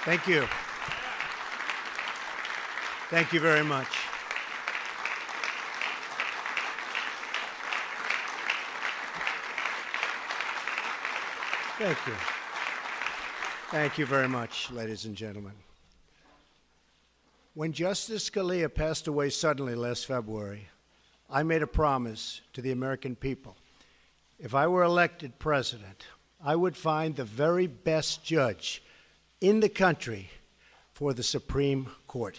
Thank you. Thank you very much. Thank you. Thank you very much, ladies and gentlemen. When Justice Scalia passed away suddenly last February, I made a promise to the American people. If I were elected president, I would find the very best judge in the country for the Supreme Court.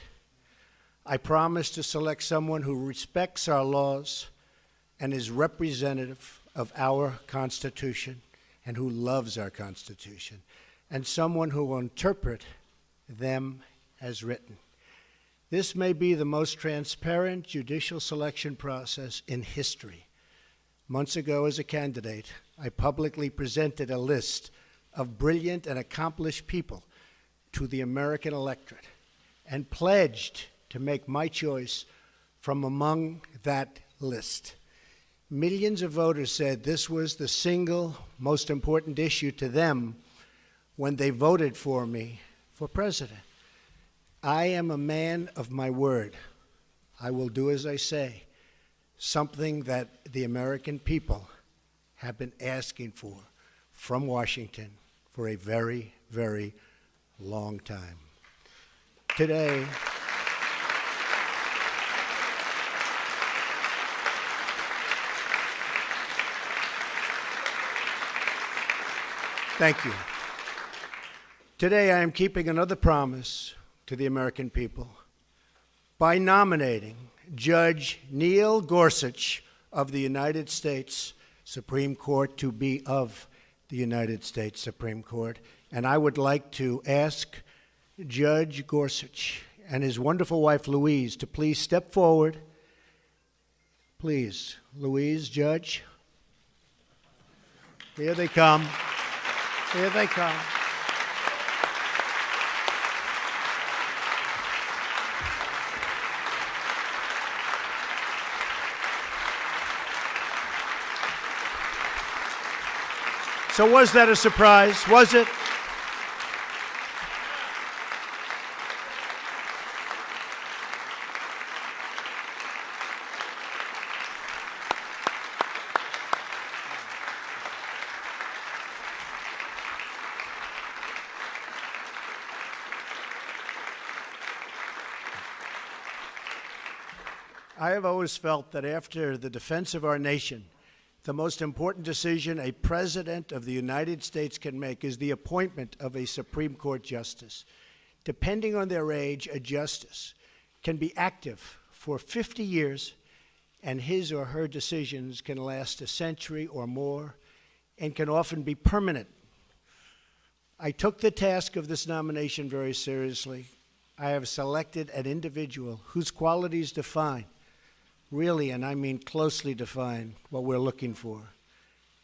I promised to select someone who respects our laws and is representative of our Constitution and who loves our Constitution, and someone who will interpret them as written. This may be the most transparent judicial selection process in history. Months ago, as a candidate, I publicly presented a list of brilliant and accomplished people to the American electorate and pledged to make my choice from among that list. Millions of voters said this was the single most important issue to them when they voted for me for president. I am a man of my word. I will do as I say, something that the American people have been asking for from Washington for a very, very long time. Today, thank you. Today, I am keeping another promise to the American people by nominating Judge Neil Gorsuch of the United States Supreme Court to be of the United States Supreme Court. And I would like to ask Judge Gorsuch and his wonderful wife, Louise, to please step forward. Please, Louise, Judge. Here they come. Here they come. So was that a surprise? Was it? I have always felt that after the defense of our nation, the most important decision a president of the United States can make is the appointment of a Supreme Court justice. Depending on their age, a justice can be active for 50 years, and his or her decisions can last a century or more and can often be permanent. I took the task of this nomination very seriously. I have selected an individual whose qualities define, really, and I mean closely define, what we're looking for.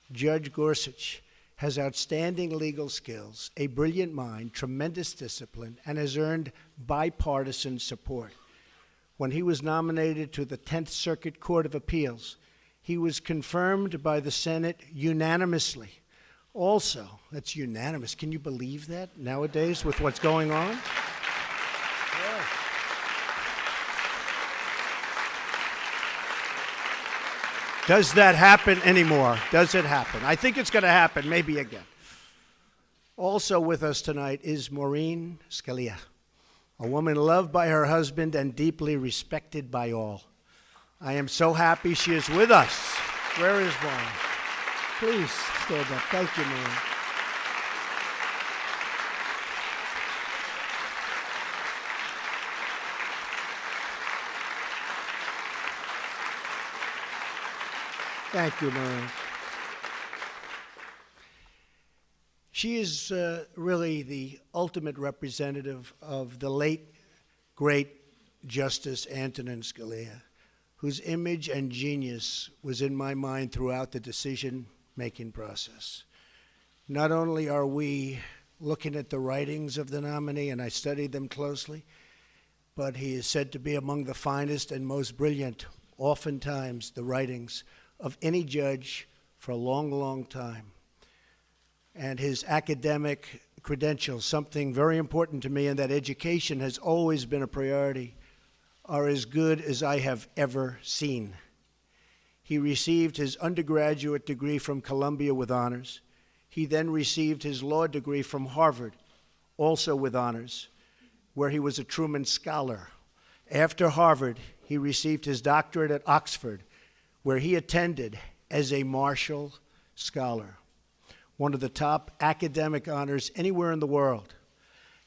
Judge Gorsuch has outstanding legal skills, a brilliant mind, tremendous discipline, and has earned bipartisan support. When he was nominated to the 10th Circuit Court of Appeals, he was confirmed by the Senate unanimously. Also, that's unanimous. Can you believe that nowadays with what's going on? Does that happen anymore? Does it happen? I think it's going to happen, maybe again. Also with us tonight is Maureen Scalia, a woman loved by her husband and deeply respected by all. I am so happy she is with us. Where is Maureen? Please stand up. Thank you, Maureen. Thank you, Maureen. She is really the ultimate representative of the late, great Justice Antonin Scalia, whose image and genius was in my mind throughout the decision-making process. Not only are we looking at the writings of the nominee, and I studied them closely, but he is said to be among the finest and most brilliant, oftentimes, the writings of any judge for a long, long time. and his academic credentials, something very important to me, and that education has always been a priority, are as good as I have ever seen. He received his undergraduate degree from Columbia with honors. He then received his law degree from Harvard, also with honors, where he was a Truman Scholar. After Harvard, he received his doctorate at Oxford, where he attended as a Marshall Scholar, one of the top academic honors anywhere in the world.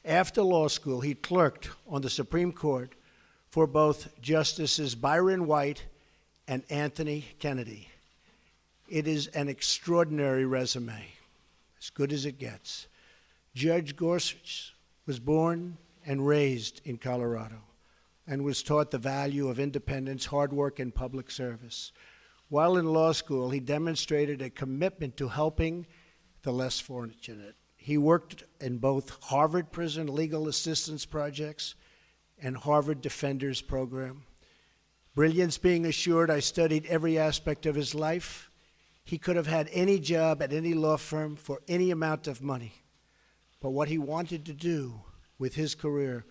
After law school, he clerked on the Supreme Court for both Justices Byron White and Anthony Kennedy. It is an extraordinary resume, as good as it gets. Judge Gorsuch was born and raised in Colorado and was taught the value of independence, hard work, and public service. While in law school, he demonstrated a commitment to helping the less fortunate. He worked in both Harvard Prison Legal Assistance Projects and Harvard Defenders Program. Brilliance being assured, I studied every aspect of his life. He could have had any job at any law firm for any amount of money. But what he wanted to do with his career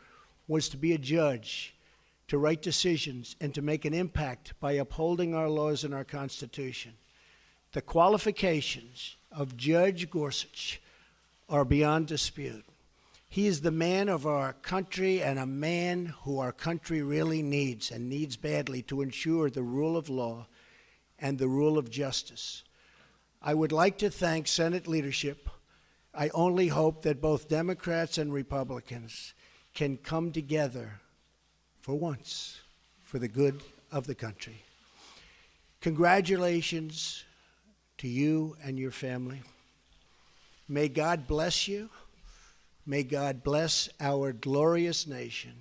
was to be a judge, to write decisions, and to make an impact by upholding our laws and our Constitution. The qualifications of Judge Gorsuch are beyond dispute. He is the man of our country and a man who our country really needs, and needs badly, to ensure the rule of law and the rule of justice. I would like to thank Senate leadership. I only hope that both Democrats and Republicans can come together for once for the good of the country. Congratulations to you and your family. May God bless you. May God bless our glorious nation.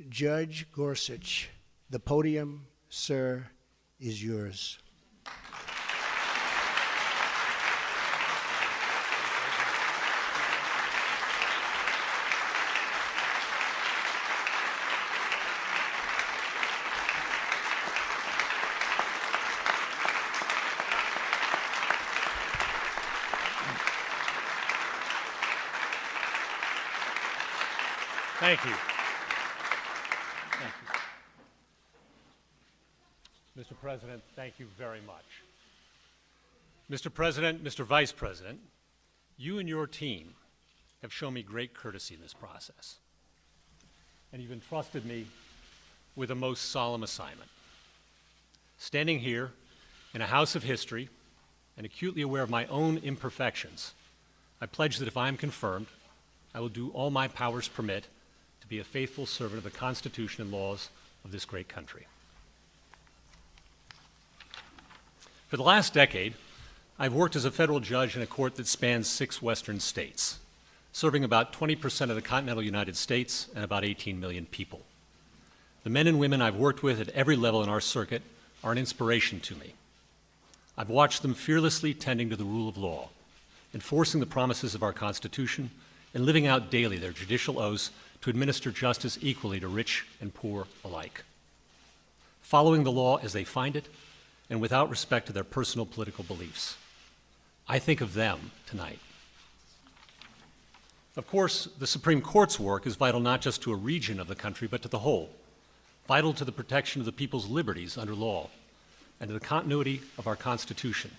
Judge Gorsuch, the podium, sir, is yours. Thank you. Thank you. Mr. President, thank you very much. Mr. President, Mr. Vice President, you and your team have shown me great courtesy in this process, and you've entrusted me with a most solemn assignment. Standing here in a house of history and acutely aware of my own imperfections, I pledge that if I am confirmed, I will do all my powers permit to be a faithful servant of the Constitution and laws of this great country. For the last decade, I've worked as a federal judge in a court that spans 6 western states, serving about 20% of the continental United States and about 18 million people. The men and women I've worked with at every level in our circuit are an inspiration to me. I've watched them fearlessly tending to the rule of law, enforcing the promises of our Constitution, and living out daily their judicial oaths to administer justice equally to rich and poor alike, following the law as they find it and without respect to their personal political beliefs. I think of them tonight. Of course, the Supreme Court's work is vital not just to a region of the country, but to the whole, vital to the protection of the people's liberties under law and to the continuity of our Constitution,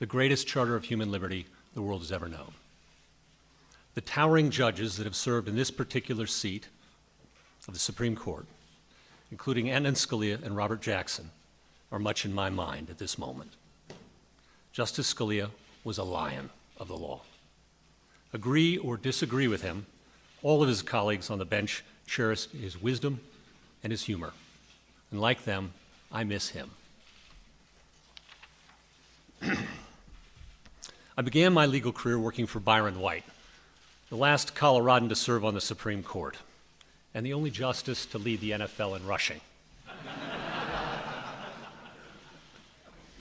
the greatest charter of human liberty the world has ever known. The towering judges that have served in this particular seat of the Supreme Court, including Antonin Scalia and Robert Jackson, are much in my mind at this moment. Justice Scalia was a lion of the law. Agree or disagree with him, all of his colleagues on the bench cherish his wisdom and his humor. And like them, I miss him. I began my legal career working for Byron White, the last Coloradan to serve on the Supreme Court, and the only justice to lead the NFL in rushing.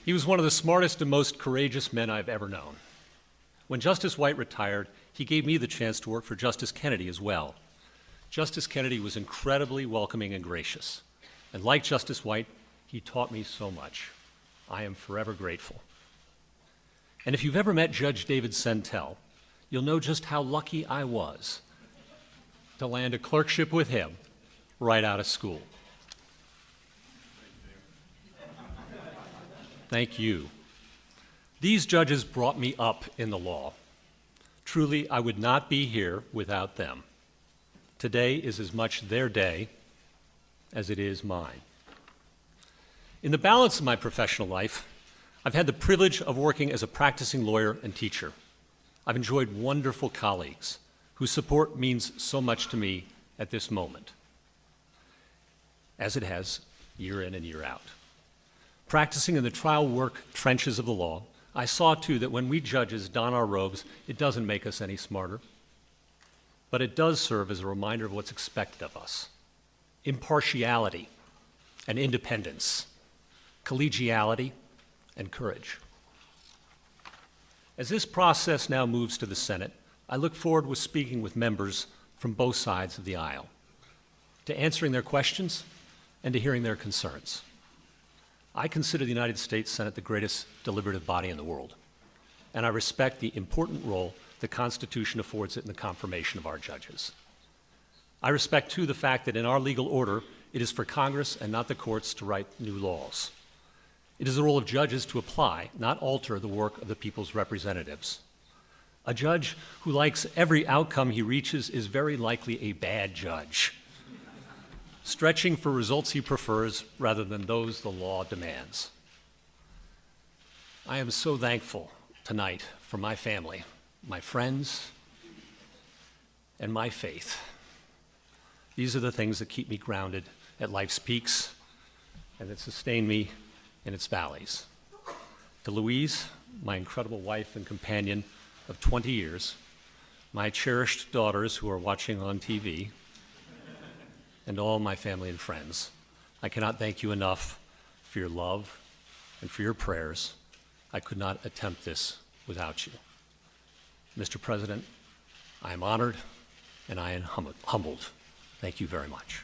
He was one of the smartest and most courageous men I've ever known. When Justice White retired, he gave me the chance to work for Justice Kennedy as well. Justice Kennedy was incredibly welcoming and gracious, and like Justice White, he taught me so much. I am forever grateful. And if you've ever met Judge David Sentel, you'll know just how lucky I was to land a clerkship with him right out of school. Thank you. These judges brought me up in the law. Truly, I would not be here without them. Today is as much their day as it is mine. In the balance of my professional life, I've had the privilege of working as a practicing lawyer and teacher. I've enjoyed wonderful colleagues whose support means so much to me at this moment, as it has year in and year out. Practicing in the trial work trenches of the law, I saw too that when we judges don our robes, it doesn't make us any smarter, but it does serve as a reminder of what's expected of us. Impartiality and independence, collegiality and courage. As this process now moves to the Senate, I look forward to speaking with members from both sides of the aisle, to answering their questions and to hearing their concerns. I consider the United States Senate the greatest deliberative body in the world, and I respect the important role the Constitution affords it in the confirmation of our judges. I respect, too, the fact that in our legal order, it is for Congress and not the courts to write new laws. It is the role of judges to apply, not alter, the work of the people's representatives. A judge who likes every outcome he reaches is very likely a bad judge, stretching for results he prefers rather than those the law demands. I am so thankful tonight for my family, my friends, and my faith. These are the things that keep me grounded at life's peaks and that sustain me in its valleys. To Louise, my incredible wife and companion of 20 years, my cherished daughters who are watching on TV, and all my family and friends, I cannot thank you enough for your love and for your prayers. I could not attempt this without you. Mr. President, I am honored and I am humbled. Thank you very much.